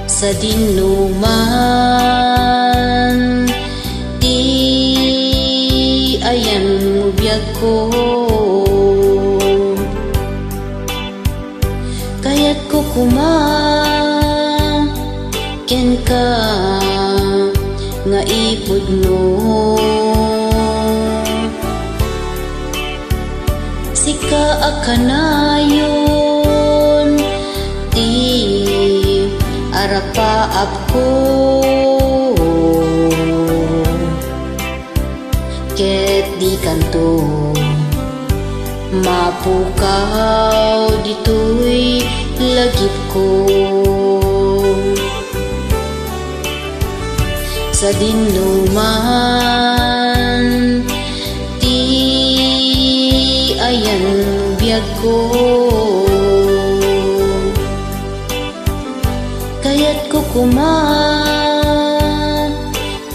sa dinuman, di ayan mo biyag ko. Kaya't ko ken ka nga ipod no. Sika akanayon ti arapaap ko, ket di kanto mapukaw dito'y lagip ko. Sa dinuman, di ayan biyag ko. Kaya't ko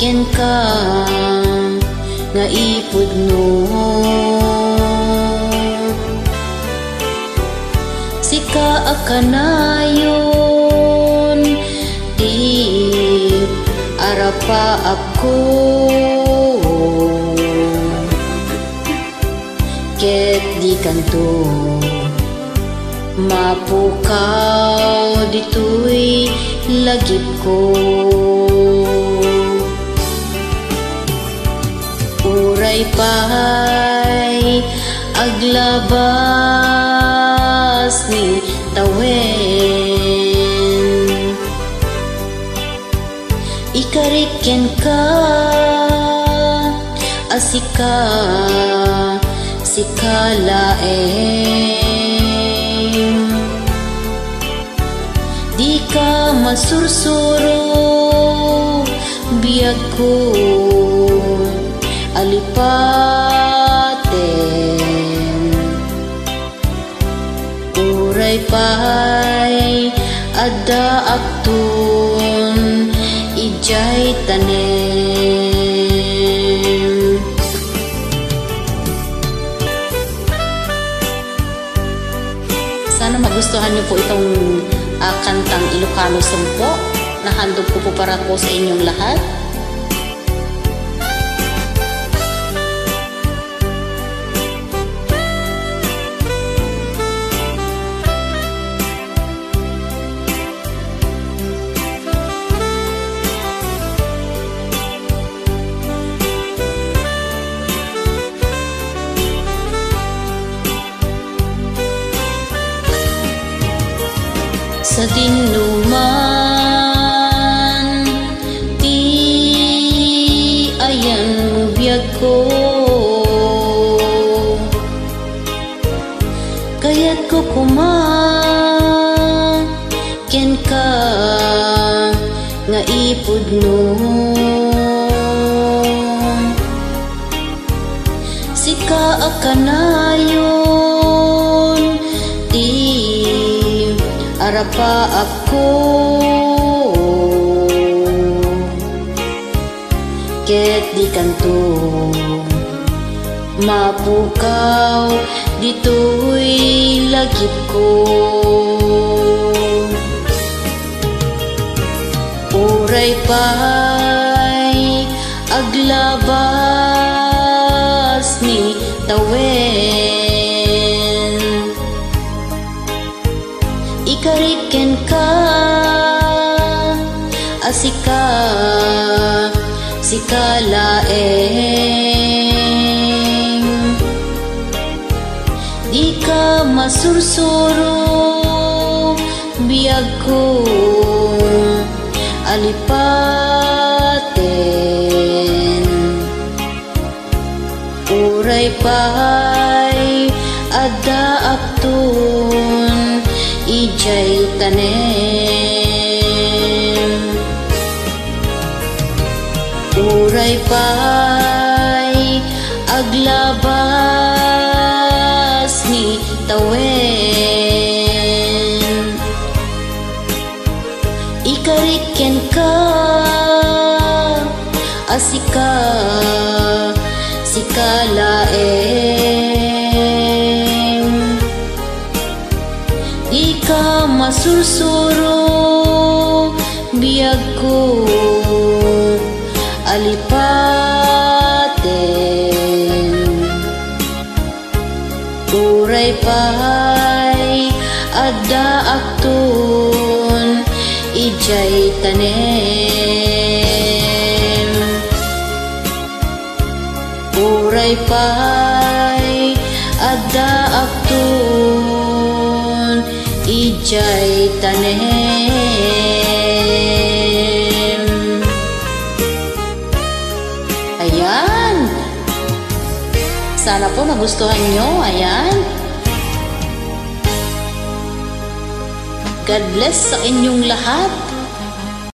ken ka nga ipod no. Sika akanayon di arapaap ko, ket di kanto mapukaw dito'y lagip ko. Uray pa'y aglabas ni tawen, ikariken ka asika sikalaeng, di ka masursuro biyag ko alipaten. Uray pa'y adda aktun ijay tanem. Sana magustuhan niyo po itong kantang Ilocano Sumpo na handog ko po para po sa inyong lahat. Sa dinuman, di ayan mo biyag ko. Kaya't ko ken ka nga ipod no. Sika akanayon di arapaap ko, ket di kanto mapukaw dito'y lagip ko. Uray pa'y aglabas ni tawen, ikariken ka asika sikalaeng, di ka masursuro biyag ko alipaten. Uray pa'y adda aktun ijay tanem. Uray pa'y aglabas ni tawen, ikariken ka asika sikalaeng, di ka masursuro alipaten. Uray pa'y adda aktun ijay tanem. Uray pa'y adda aktun ijay tanem. Ayan. Sana po nagustuhan nyo. Ayan. God bless sa inyong lahat.